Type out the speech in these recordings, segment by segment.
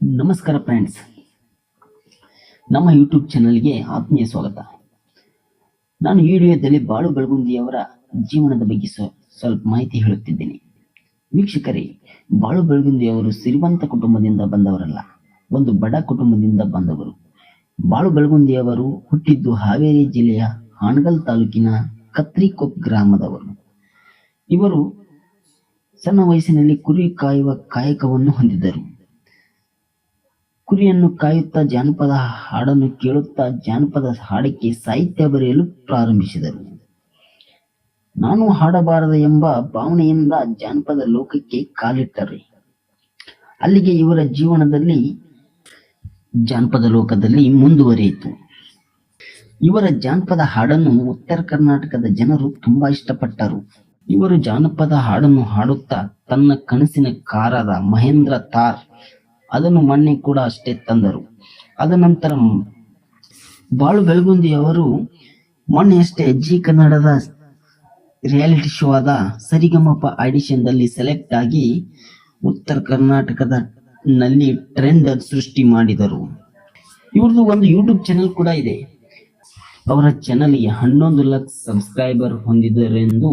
ನಮಸ್ಕಾರ ಫ್ರೆಂಡ್ಸ್, ನಮ್ಮ ಯೂಟ್ಯೂಬ್ ಚಾನಲ್ಗೆ ಆತ್ಮೀಯ ಸ್ವಾಗತ. ನಾನು ಈ ವಿಡಿಯೋದಲ್ಲಿ ಬಾಳು ಬೆಳಗುಂದಿಯವರ ಜೀವನದ ಬಗ್ಗೆ ಸ್ವಲ್ಪ ಮಾಹಿತಿ ಹೇಳುತ್ತಿದ್ದೇನೆ. ವೀಕ್ಷಕರೇ, ಬಾಳು ಬೆಳಗುಂದಿಯವರು ಶ್ರೀಮಂತ ಕುಟುಂಬದಿಂದ ಬಂದವರಲ್ಲ, ಒಂದು ಬಡ ಕುಟುಂಬದಿಂದ ಬಂದವರು. ಬಾಳು ಬೆಳಗುಂದಿಯವರು ಹುಟ್ಟಿದ್ದು ಹಾವೇರಿ ಜಿಲ್ಲೆಯ ಹಾನಗಲ್ ತಾಲೂಕಿನ ಕತ್ರಿಕೊಪ್ಪ ಗ್ರಾಮದವರು. ಇವರು ಸಣ್ಣ ವಯಸ್ಸಿನಲ್ಲಿ ಕುರಿ ಕಾಯುವ ಕಾಯಕವನ್ನು ಹೊಂದಿದ್ದರು. ಕುರಿಯನ್ನು ಕಾಯುತ್ತಾ ಜಾನಪದ ಹಾಡನ್ನು ಕೇಳುತ್ತಾ ಜಾನಪದ ಹಾಡಕ್ಕೆ ಸಾಹಿತ್ಯ ಬರೆಯಲು ಪ್ರಾರಂಭಿಸಿದರು. ನಾನು ಹಾಡಬಾರದ ಎಂಬ ಭಾವನೆಯಿಂದ ಜಾನಪದ ಲೋಕಕ್ಕೆ ಕಾಲಿಟ್ಟರು. ಅಲ್ಲಿಗೆ ಇವರ ಜೀವನದಲ್ಲಿ ಜಾನಪದ ಲೋಕದಲ್ಲಿ ಮುಂದುವರಿಯಿತು. ಇವರ ಜಾನಪದ ಹಾಡನ್ನು ಉತ್ತರ ಕರ್ನಾಟಕದ ಜನರು ತುಂಬಾ ಇಷ್ಟಪಟ್ಟರು. ಇವರು ಜಾನಪದ ಹಾಡನ್ನು ಹಾಡುತ್ತಾ ತನ್ನ ಕನಸಿನ ಕಾರಾದ ಮಹೇಂದ್ರ ಥಾರ್ ಅದನ್ನು ಮೊನ್ನೆ ಕೂಡ ಅಷ್ಟೇ ತಂದರು. ಅದ ನಂತರ ಬಾಳು ಬೆಳಗುಂದಿಯವರು ಮೊನ್ನೆ ಅಷ್ಟೇ ಜಿ ಕನ್ನಡದ ರಿಯಾಲಿಟಿ ಶೋ ಆದ ಸರಿಗಮಪ ಆಡಿಷನ್ದಲ್ಲಿ ಸೆಲೆಕ್ಟ್ ಆಗಿ ಉತ್ತರ ಕರ್ನಾಟಕದ ನಲ್ಲಿ ಟ್ರೆಂಡ್ ಸೃಷ್ಟಿ ಮಾಡಿದರು. ಇವ್ರದ್ದು ಒಂದು ಯೂಟ್ಯೂಬ್ ಚಾನೆಲ್ ಕೂಡ ಇದೆ. ಅವರ ಚಾನೆಲ್ಗೆ 11 ಲಕ್ಷ ಸಬ್ಸ್ಕ್ರೈಬರ್ ಹೊಂದಿದರೆಂದು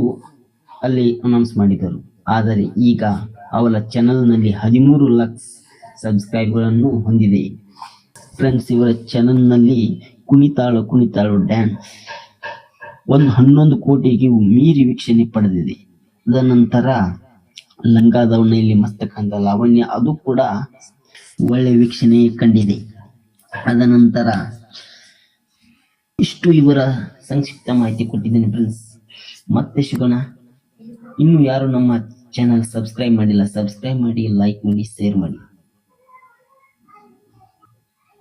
ಅಲ್ಲಿ ಅನೌನ್ಸ್ ಮಾಡಿದರು. ಆದರೆ ಈಗ ಅವರ ಚಾನೆಲ್ನಲ್ಲಿ 13 ಲಕ್ಷ ಸಬ್ಸ್ಕ್ರೈಬರ್ ಅನ್ನು ಹೊಂದಿದೆ. ಫ್ರೆಂಡ್ಸ್, ಇವರ ಚಾನೆಲ್ನಲ್ಲಿ ಕುಣಿತಾಳು ಡ್ಯಾನ್ಸ್ ಒಂದು 11 ಕೋಟಿಗೆ ಮೀರಿ ವೀಕ್ಷಣೆ ಪಡೆದಿದೆ. ಅದ ನಂತರ ಲಂಗಾದವನಲ್ಲಿ ಮಸ್ತಕಾಂತ ಲಾವಣ್ಯ ಅದು ಕೂಡ ಒಳ್ಳೆ ವೀಕ್ಷಣೆ ಕಂಡಿದೆ. ಅದ ನಂತರ ಇಷ್ಟು ಇವರ ಸಂಕ್ಷಿಪ್ತ ಮಾಹಿತಿ ಕೊಟ್ಟಿದ್ದೇನೆ ಫ್ರೆಂಡ್ಸ್. ಮತ್ತೆ ಸಿಗೋಣ. ಇನ್ನು ಯಾರು ನಮ್ಮ ಚಾನೆಲ್ ಸಬ್ಸ್ಕ್ರೈಬ್ ಮಾಡಿಲ್ಲ, ಸಬ್ಸ್ಕ್ರೈಬ್ ಮಾಡಿ, ಲೈಕ್ ಮಾಡಿ, ಶೇರ್ ಮಾಡಿ.